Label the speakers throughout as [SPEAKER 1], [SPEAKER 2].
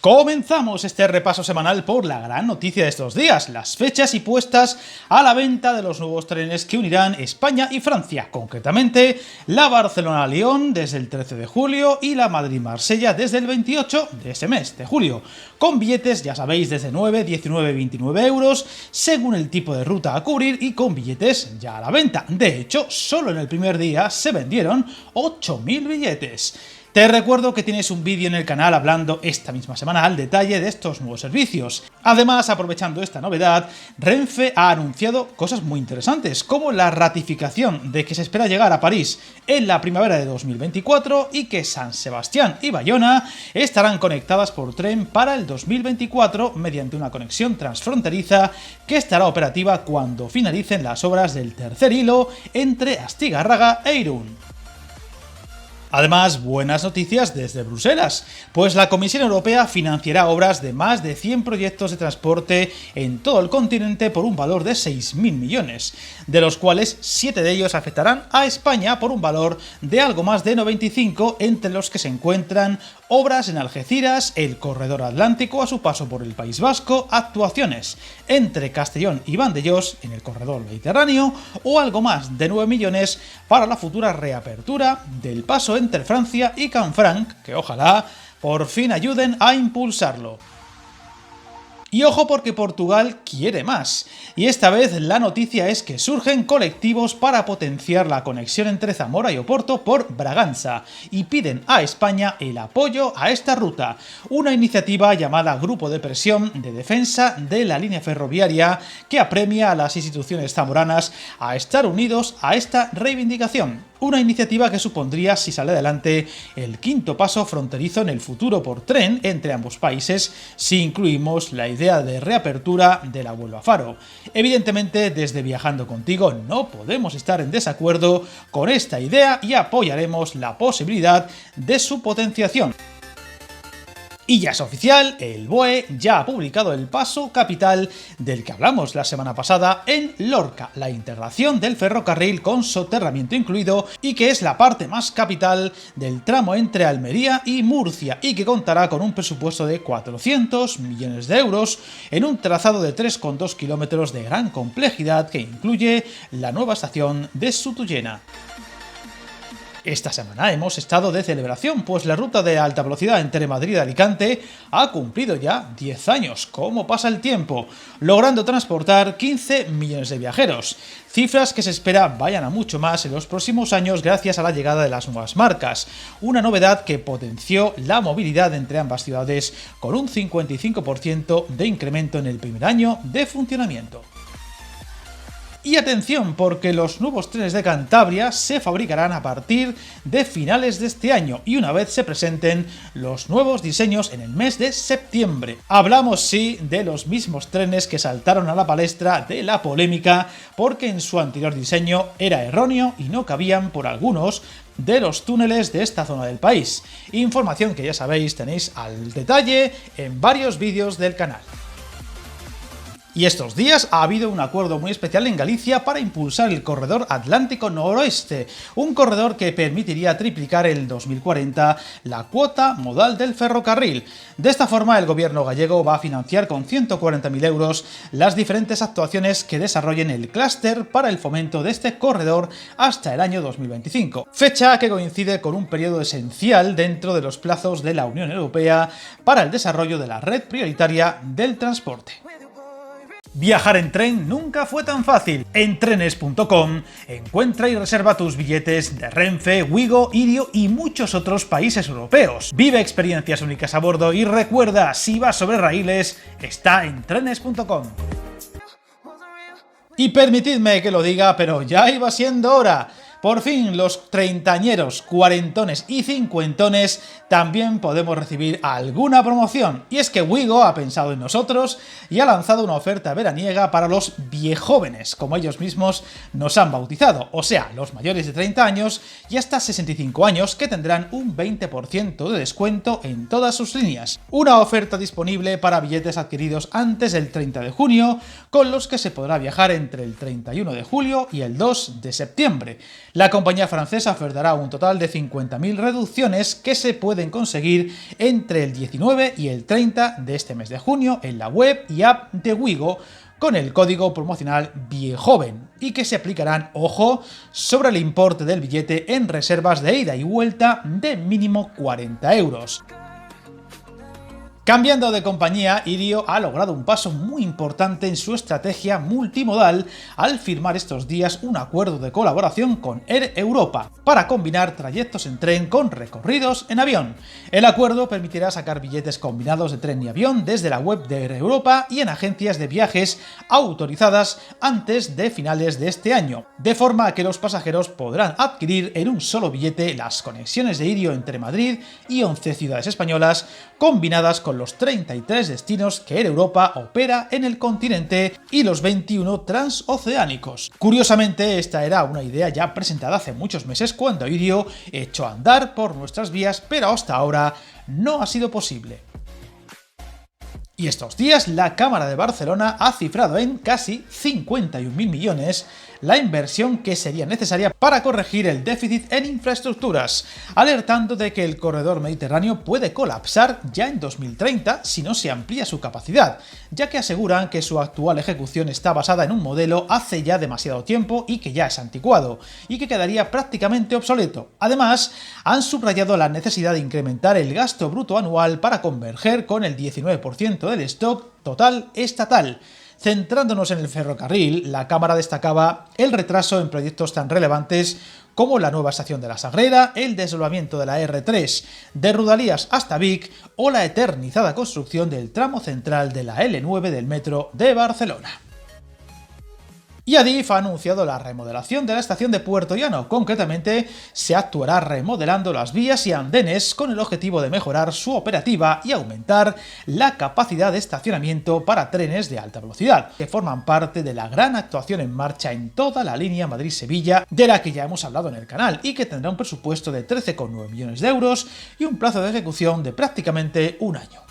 [SPEAKER 1] Comenzamos este repaso semanal por la gran noticia de estos días, las fechas y puestas a la venta de los nuevos trenes que unirán España y Francia, concretamente la Barcelona-Lyon desde el 13 de julio y la Madrid-Marsella desde el 28 de ese mes de julio, con billetes, ya sabéis, desde 9, 19 y 29 euros, según el tipo de ruta a cubrir y con billetes ya a la venta. De hecho, solo en el primer día se vendieron 8.000 billetes. Te recuerdo que tienes un vídeo en el canal hablando esta misma semana al detalle de estos nuevos servicios. Además, aprovechando esta novedad, Renfe ha anunciado cosas muy interesantes, como la ratificación de que se espera llegar a París en la primavera de 2024 y que San Sebastián y Bayona estarán conectadas por tren para el 2024 mediante una conexión transfronteriza que estará operativa cuando finalicen las obras del tercer hilo entre Astigarraga e Irún. Además, buenas noticias desde Bruselas, pues la Comisión Europea financiará obras de más de 100 proyectos de transporte en todo el continente por un valor de 6.000 millones, de los cuales 7 de ellos afectarán a España por un valor de algo más de 95, entre los que se encuentran obras en Algeciras, el Corredor Atlántico a su paso por el País Vasco, actuaciones entre Castellón y Vandellós en el Corredor Mediterráneo o algo más de 9 millones para la futura reapertura del paso entre Francia y Canfranc, que ojalá por fin ayuden a impulsarlo. Y ojo porque Portugal quiere más, y esta vez la noticia es que surgen colectivos para potenciar la conexión entre Zamora y Oporto por Braganza, y piden a España el apoyo a esta ruta, una iniciativa llamada Grupo de Presión de Defensa de la Línea Ferroviaria que apremia a las instituciones zamoranas a estar unidos a esta reivindicación. Una iniciativa que supondría, si sale adelante, el quinto paso fronterizo en el futuro por tren entre ambos países, si incluimos la idea de reapertura de la Huelva Faro. Evidentemente, desde Viajando Contigo no podemos estar en desacuerdo con esta idea y apoyaremos la posibilidad de su potenciación. Y ya es oficial, el BOE ya ha publicado el paso capital del que hablamos la semana pasada en Lorca, la integración del ferrocarril con soterramiento incluido y que es la parte más capital del tramo entre Almería y Murcia y que contará con un presupuesto de 400 millones de euros en un trazado de 3,2 kilómetros de gran complejidad que incluye la nueva estación de Sutuyena. Esta semana hemos estado de celebración, pues la ruta de alta velocidad entre Madrid y Alicante ha cumplido ya 10 años. ¿Cómo pasa el tiempo? Logrando transportar 15 millones de viajeros. Cifras que se espera vayan a mucho más en los próximos años gracias a la llegada de las nuevas marcas. Una novedad que potenció la movilidad entre ambas ciudades con un 55% de incremento en el primer año de funcionamiento. Y atención, porque los nuevos trenes de Cantabria se fabricarán a partir de finales de este año y una vez se presenten los nuevos diseños en el mes de septiembre. Hablamos, sí, de los mismos trenes que saltaron a la palestra de la polémica porque en su anterior diseño era erróneo y no cabían por algunos de los túneles de esta zona del país. Información que ya sabéis tenéis al detalle en varios vídeos del canal. Y estos días ha habido un acuerdo muy especial en Galicia para impulsar el corredor Atlántico Noroeste, un corredor que permitiría triplicar en 2040 la cuota modal del ferrocarril. De esta forma, el gobierno gallego va a financiar con 140.000 euros las diferentes actuaciones que desarrollen el clúster para el fomento de este corredor hasta el año 2025, fecha que coincide con un periodo esencial dentro de los plazos de la Unión Europea para el desarrollo de la red prioritaria del transporte. Viajar en tren nunca fue tan fácil. En trenes.com encuentra y reserva tus billetes de Renfe, Wigo, Irio y muchos otros países europeos. Vive experiencias únicas a bordo y recuerda, si vas sobre raíles, está en trenes.com. Y permitidme que lo diga, pero ya iba siendo hora. Por fin, los treintañeros, cuarentones y cincuentones también podemos recibir alguna promoción. Y es que Wigo ha pensado en nosotros y ha lanzado una oferta veraniega para los viejóvenes, como ellos mismos nos han bautizado, o sea, los mayores de 30 años y hasta 65 años que tendrán un 20% de descuento en todas sus líneas. Una oferta disponible para billetes adquiridos antes del 30 de junio, con los que se podrá viajar entre el 31 de julio y el 2 de septiembre. La compañía francesa ofertará un total de 50.000 reducciones que se pueden conseguir entre el 19 y el 30 de este mes de junio en la web y app de Wigo con el código promocional BIEJOVEN y que se aplicarán, ojo, sobre el importe del billete en reservas de ida y vuelta de mínimo 40 euros. Cambiando de compañía, Irio ha logrado un paso muy importante en su estrategia multimodal al firmar estos días un acuerdo de colaboración con Air Europa para combinar trayectos en tren con recorridos en avión. El acuerdo permitirá sacar billetes combinados de tren y avión desde la web de Air Europa y en agencias de viajes autorizadas antes de finales de este año, de forma que los pasajeros podrán adquirir en un solo billete las conexiones de Irio entre Madrid y 11 ciudades españolas combinadas con los 33 destinos que Air Europa opera en el continente y los 21 transoceánicos. Curiosamente, esta era una idea ya presentada hace muchos meses cuando Irio echó a andar por nuestras vías, pero hasta ahora no ha sido posible. Y estos días la Cámara de Barcelona ha cifrado en casi 51.000 millones la inversión que sería necesaria para corregir el déficit en infraestructuras, alertando de que el corredor mediterráneo puede colapsar ya en 2030 si no se amplía su capacidad, ya que aseguran que su actual ejecución está basada en un modelo hace ya demasiado tiempo y que ya es anticuado, y que quedaría prácticamente obsoleto. Además, han subrayado la necesidad de incrementar el gasto bruto anual para converger con el 19% del stock total estatal. Centrándonos en el ferrocarril, la Cámara destacaba el retraso en proyectos tan relevantes como la nueva estación de la Sagrera, el desdoblamiento de la R3 de Rodalies hasta Vic o la eternizada construcción del tramo central de la L9 del metro de Barcelona. Y Adif ha anunciado la remodelación de la estación de Puerto Llano. Concretamente, se actuará remodelando las vías y andenes con el objetivo de mejorar su operativa y aumentar la capacidad de estacionamiento para trenes de alta velocidad, que forman parte de la gran actuación en marcha en toda la línea Madrid-Sevilla, de la que ya hemos hablado en el canal, y que tendrá un presupuesto de 13,9 millones de euros y un plazo de ejecución de prácticamente un año.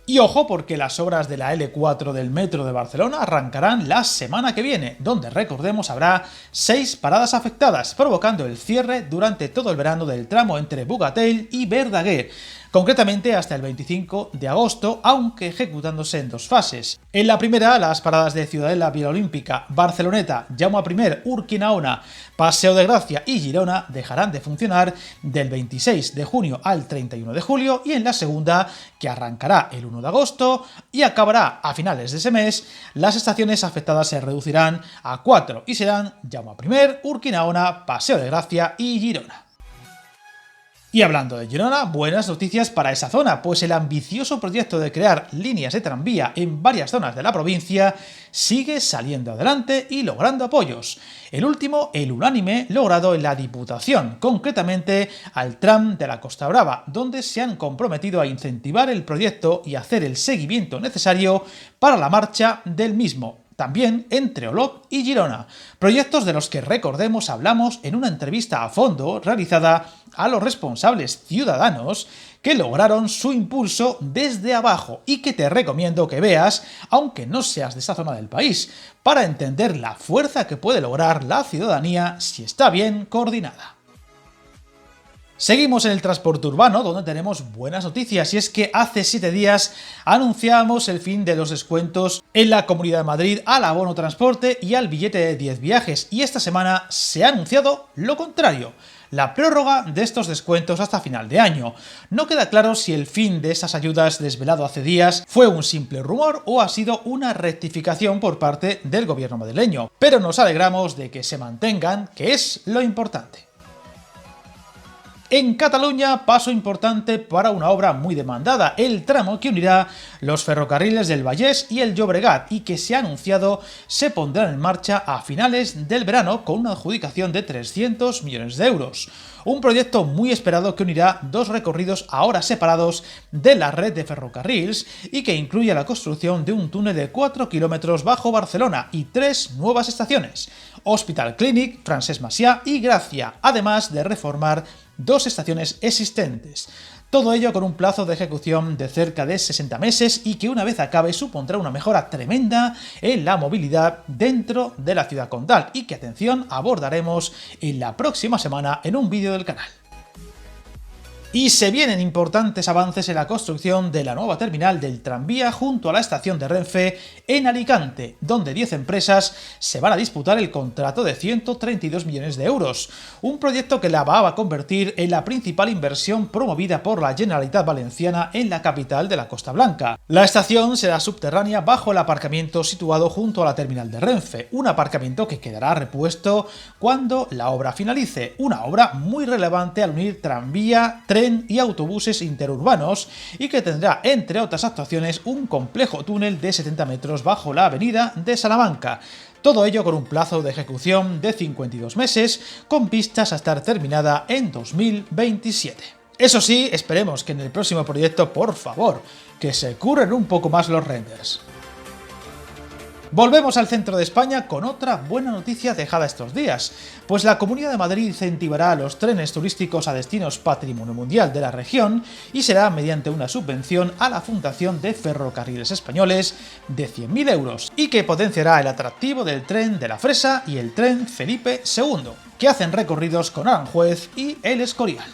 [SPEAKER 1] Y ojo, porque las obras de la L4 del metro de Barcelona arrancarán la semana que viene, donde recordemos habrá 6 paradas afectadas, provocando el cierre durante todo el verano del tramo entre Bogatell y Verdaguer, concretamente hasta el 25 de agosto, aunque ejecutándose en 2 fases. En la primera, las paradas de Ciudadela, Vila Olímpica, Barceloneta, Jaume I, Urquinaona, Paseo de Gracia y Girona dejarán de funcionar del 26 de junio al 31 de julio, y en la segunda, que arrancará el 1 de agosto y acabará a finales de ese mes, las estaciones afectadas se reducirán a 4 y serán Jaume I, Urquinaona, Paseo de Gracia y Girona. Y hablando de Girona, buenas noticias para esa zona, pues el ambicioso proyecto de crear líneas de tranvía en varias zonas de la provincia sigue saliendo adelante y logrando apoyos. El último, el unánime, logrado en la Diputación, concretamente al tram de la Costa Brava, donde se han comprometido a incentivar el proyecto y hacer el seguimiento necesario para la marcha del mismo. También entre Olot y Girona, proyectos de los que, recordemos, hablamos en una entrevista a fondo realizada a los responsables ciudadanos que lograron su impulso desde abajo y que te recomiendo que veas, aunque no seas de esa zona del país, para entender la fuerza que puede lograr la ciudadanía si está bien coordinada. Seguimos en el transporte urbano, donde tenemos buenas noticias, y es que hace 7 días anunciábamos el fin de los descuentos en la Comunidad de Madrid al abono transporte y al billete de 10 viajes, y esta semana se ha anunciado lo contrario, la prórroga de estos descuentos hasta final de año. No queda claro si el fin de esas ayudas desvelado hace días fue un simple rumor o ha sido una rectificación por parte del gobierno madrileño, pero nos alegramos de que se mantengan, que es lo importante. En Cataluña, paso importante para una obra muy demandada, el tramo que unirá los ferrocarriles del Vallès y el Llobregat, y que se ha anunciado se pondrá en marcha a finales del verano con una adjudicación de 300 millones de euros. Un proyecto muy esperado que unirá 2 recorridos ahora separados de la red de ferrocarriles y que incluye la construcción de un túnel de 4 kilómetros bajo Barcelona y 3 nuevas estaciones, Hospital Clínic, Francesc Macià y Gracia, además de reformar 2 estaciones existentes. Todo ello con un plazo de ejecución de cerca de 60 meses y que una vez acabe supondrá una mejora tremenda en la movilidad dentro de la ciudad condal y que, atención, abordaremos en la próxima semana en un vídeo del canal. Y se vienen importantes avances en la construcción de la nueva terminal del tranvía junto a la estación de Renfe en Alicante, donde 10 empresas se van a disputar el contrato de 132 millones de euros, un proyecto que la va a convertir en la principal inversión promovida por la Generalitat Valenciana en la capital de la Costa Blanca. La estación será subterránea bajo el aparcamiento situado junto a la terminal de Renfe, un aparcamiento que quedará repuesto cuando la obra finalice, una obra muy relevante al unir tranvía, tren y autobuses interurbanos y que tendrá, entre otras actuaciones, un complejo túnel de 70 metros bajo la avenida de Salamanca. Todo ello con un plazo de ejecución de 52 meses, con vistas a estar terminada en 2027. Eso sí, esperemos que en el próximo proyecto, por favor, que se curren un poco más los renders. Volvemos al centro de España con otra buena noticia dejada estos días, pues la Comunidad de Madrid incentivará los trenes turísticos a destinos Patrimonio Mundial de la región y será mediante una subvención a la Fundación de Ferrocarriles Españoles de 100.000 euros y que potenciará el atractivo del tren de la Fresa y el tren Felipe II, que hacen recorridos con Aranjuez y El Escorial.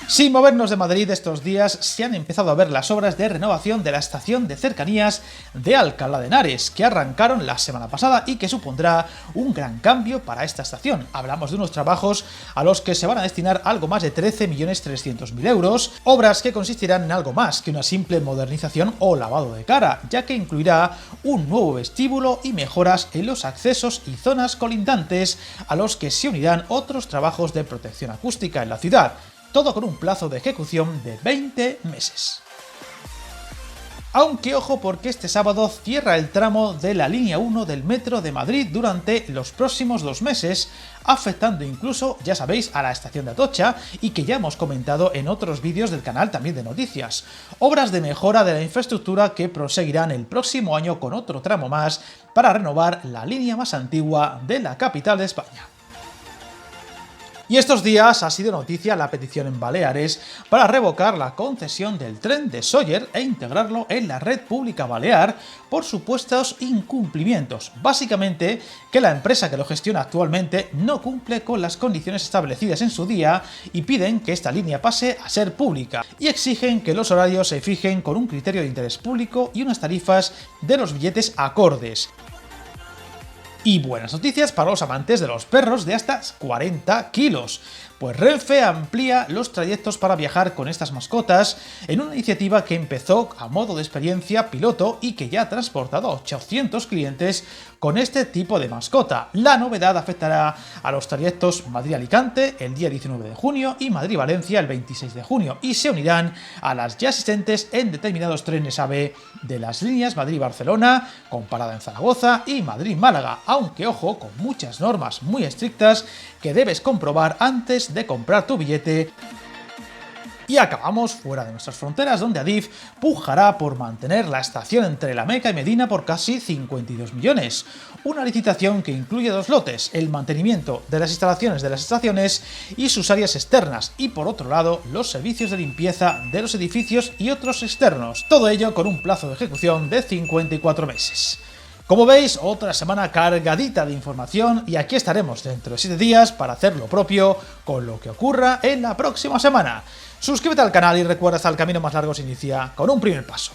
[SPEAKER 1] Sin movernos de Madrid estos días se han empezado a ver las obras de renovación de la estación de cercanías de Alcalá de Henares, que arrancaron la semana pasada y que supondrá un gran cambio para esta estación. Hablamos de unos trabajos a los que se van a destinar algo más de 13.300.000 euros, obras que consistirán en algo más que una simple modernización o lavado de cara, ya que incluirá un nuevo vestíbulo y mejoras en los accesos y zonas colindantes, a los que se unirán otros trabajos de protección acústica en la ciudad. Todo con un plazo de ejecución de 20 meses. Aunque ojo, porque este sábado cierra el tramo de la línea 1 del metro de Madrid durante los próximos 2 meses, afectando incluso, ya sabéis, a la estación de Atocha y que ya hemos comentado en otros vídeos del canal también de noticias. Obras de mejora de la infraestructura que proseguirán el próximo año con otro tramo más para renovar la línea más antigua de la capital de España. Y estos días ha sido noticia la petición en Baleares para revocar la concesión del tren de Sóller e integrarlo en la red pública balear por supuestos incumplimientos. Básicamente, que la empresa que lo gestiona actualmente no cumple con las condiciones establecidas en su día y piden que esta línea pase a ser pública. Y exigen que los horarios se fijen con un criterio de interés público y unas tarifas de los billetes acordes. Y buenas noticias para los amantes de los perros de hasta 40 kilos, pues Renfe amplía los trayectos para viajar con estas mascotas en una iniciativa que empezó a modo de experiencia piloto y que ya ha transportado a 800 clientes con este tipo de mascota. La novedad afectará a los trayectos Madrid-Alicante el día 19 de junio y Madrid-Valencia el 26 de junio y se unirán a las ya existentes en determinados trenes AVE de las líneas Madrid-Barcelona, con parada en Zaragoza, y Madrid-Málaga, aunque ojo, con muchas normas muy estrictas que debes comprobar antes de comprar tu billete. Y acabamos fuera de nuestras fronteras, donde Adif pujará por mantener la estación entre La Meca y Medina por casi 52 millones. Una licitación que incluye 2 lotes, el mantenimiento de las instalaciones de las estaciones y sus áreas externas, y por otro lado, los servicios de limpieza de los edificios y otros externos. Todo ello con un plazo de ejecución de 54 meses. Como veis, otra semana cargadita de información y aquí estaremos dentro de 7 días para hacer lo propio con lo que ocurra en la próxima semana. Suscríbete al canal y recuerda que el camino más largo se inicia con un primer paso.